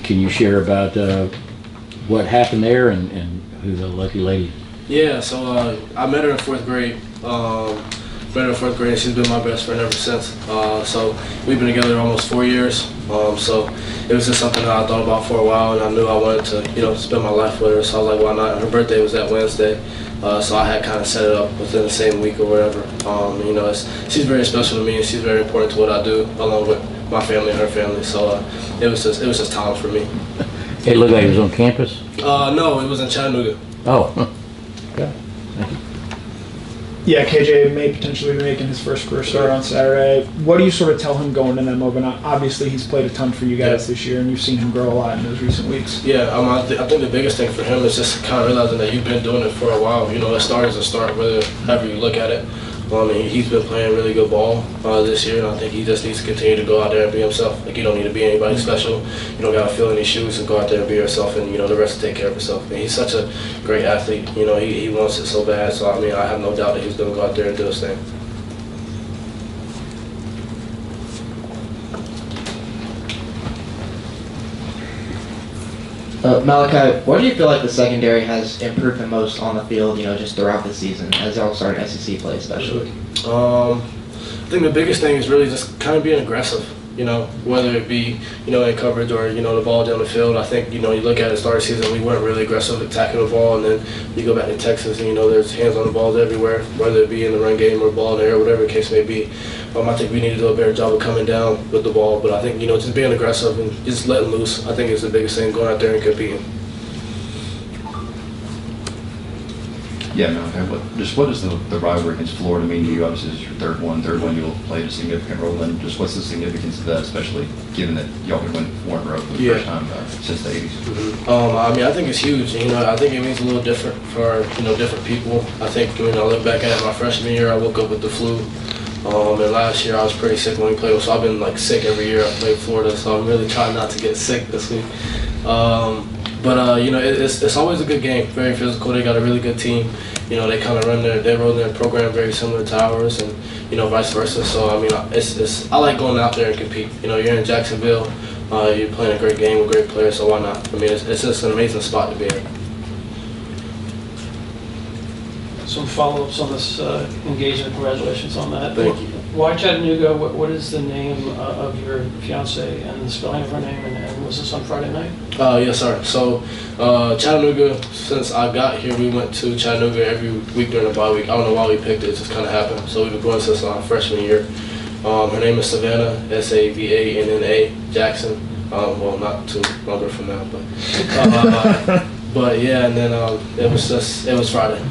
can you share about what happened there and who the lucky lady? Yeah, so I met her in fourth grade. And she's been my best friend ever since. So we've been together almost 4 years. So it was just something that I thought about for a while, and I knew I wanted to, spend my life with her. So I was like, why not? Her birthday was that Wednesday, so I had kind of set it up within the same week or whatever. She's very special to me, and she's very important to what I do, along with my family and her family. So it was just time for me. It looked like it was on campus? No, it was in Chattanooga. Oh, okay. Thank you. Yeah, KJ may potentially be making his first career start on Saturday. What do you sort of tell him going in that moment? Obviously, he's played a ton for you guys this year, and you've seen him grow a lot in those recent weeks. Yeah, I think the biggest thing for him is just kind of realizing that you've been doing it for a while. A start is a start, however you look at it. He's been playing really good ball this year, and I think he just needs to continue to go out there and be himself. Like, you don't need to be anybody special. You don't got to fill any shoes, and go out there and be yourself, and, the rest will take care of himself. And he's such a great athlete. He wants it so bad. So, I have no doubt that he's going to go out there and do his thing. Malaki, what do you feel like the secondary has improved the most on the field, just throughout the season, as y'all start SEC play especially? I think the biggest thing is really just kind of being aggressive, whether it be, in coverage or, the ball down the field. I think, you look at it, start of the season, we weren't really aggressive attacking the ball, and then you go back to Texas and, there's hands on the balls everywhere, whether it be in the run game or ball in the air, whatever the case may be. I think we need to do a better job of coming down with the ball, but I think, just being aggressive and just letting loose, I think is the biggest thing, going out there and competing. Yeah, Malaki, what does the rivalry against Florida mean to you? Obviously, this is your third one you'll play a significant role in. Just what's the significance of that, especially given that y'all could win 4 in a row for the first time since the 80s? Mm-hmm. I think it's huge. I think it means a little different for, different people. I think when I look back at it, my freshman year, I woke up with the flu. And last year I was pretty sick when we played, so I've been sick every year I played Florida, so I'm really trying not to get sick this week. It's always a good game, very physical. They got a really good team. They kind of run their program very similar to ours, and vice versa. So I like going out there and compete. You're in Jacksonville, you're playing a great game with great players, so why not? It's just an amazing spot to be in. Some follow-ups on this engagement. Congratulations on that. Thank you. Why Chattanooga? What is the name of your fiance and the spelling of her name? And was this on Friday night? Yes, sir. So Chattanooga, since I got here, we went to Chattanooga every week during the bye week. I don't know why we picked it. It just kind of happened. So we've been going since freshman year. Her name is Savannah, Savanna Jackson. Well, not too longer from now, but yeah. And then it was Friday.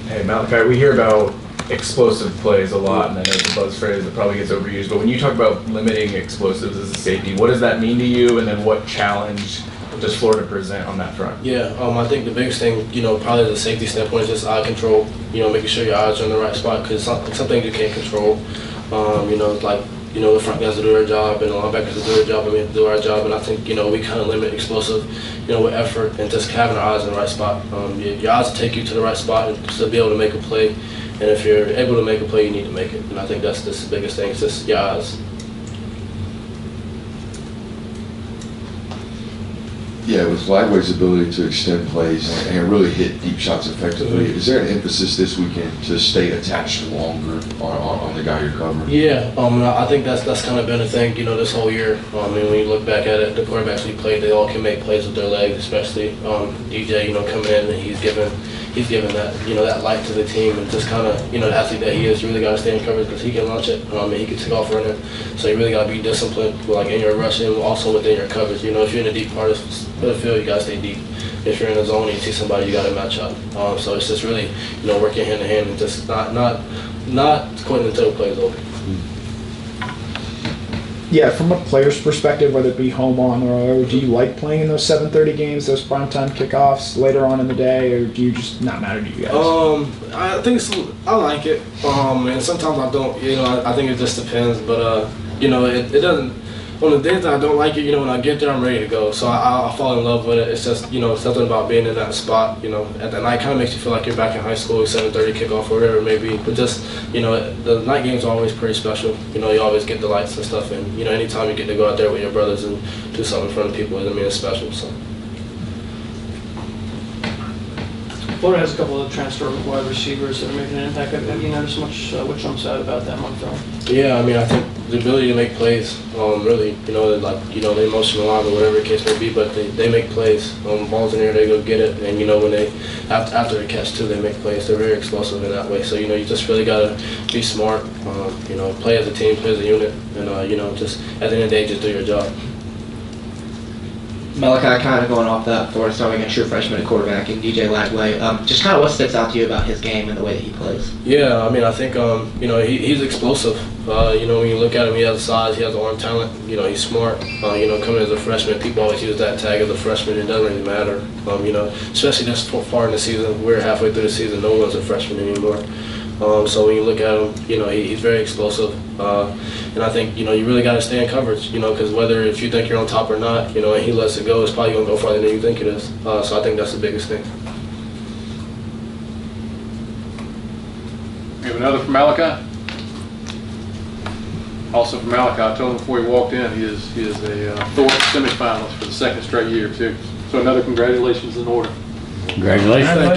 Hey, Malaki, we hear about explosive plays a lot, and I know it's a buzz phrase that probably gets overused, but when you talk about limiting explosives as a safety, what does that mean to you, and then what challenge does Florida present on that front? Yeah, I think the biggest thing, probably as a safety standpoint, is just eye control, making sure your eyes are in the right spot, because some things you can't control, the front guys will do their job and the linebackers will do their job and we have to do our job. And I think, we kind of limit explosive, with effort and just having our eyes in the right spot. Your eyes will take you to the right spot and to be able to make a play. And if you're able to make a play, you need to make it. And I think that's the biggest thing. It's just your eyes. Yeah, with Flagway's ability to extend plays and really hit deep shots effectively, is there an emphasis this weekend to stay attached longer on the guy you're covering? Yeah, I think that's kind of been a thing, this whole year. When you look back at it, the quarterbacks we played, they all can make plays with their legs, especially DJ, coming in and he's given that, that light to the team, and just kind of, the athlete that he is, really got to stay in coverage because he can launch it, and he can take off running. So you really got to be disciplined, in your rush and also within your coverage. If you're in a deep part of the field, you got to stay deep. If you're in a zone and you see somebody, you got to match up. So it's just really, working hand in hand and just not quitting until the play is over. Yeah, from a player's perspective, whether it be home on or do you like playing in those 7:30 games, those primetime kickoffs later on in the day, or do you just not matter to you guys? I think I like it, and sometimes I don't. I think it just depends, but it doesn't. On the days that I don't like it, when I get there, I'm ready to go. So I'll fall in love with it. It's just, something about being in that spot, at the night kind of makes you feel like you're back in high school, 7:30 kickoff or whatever it may be. But just, the night games are always pretty special. You always get the lights and stuff. And, anytime you get to go out there with your brothers and do something in front of people, it's special. So. Florida has a couple of transfer wide receivers that are making an impact. Have you noticed much what jumps out about them on film? Yeah, I think the ability to make plays, really, the emotional line or whatever the case may be, but they make plays. Balls in the air, they go get it, and when they after the catch too, they make plays. They're very explosive in that way. So you just really gotta be smart, play as a team, play as a unit, and just at the end of the day, just do your job. Malaki, kind of going off that, Florida starting a true freshman at quarterback and DJ Lagway. Just kind of what sticks out to you about his game and the way that he plays? Yeah, I think he's explosive. When you look at him, he has size, he has arm talent. He's smart. Coming as a freshman, people always use that tag as a freshman. It doesn't really matter. Especially this far in the season, we're halfway through the season. No one's a freshman anymore. So when you look at him, he's very explosive. And I think, you really got to stay in coverage, because whether if you think you're on top or not, and he lets it go, it's probably going to go farther than you think it is. So I think that's the biggest thing. We have another from Malaki. Also from Malaki, I told him before he walked in, he is a Thor semifinalist for the second straight year, too. So another congratulations in order. Congratulations.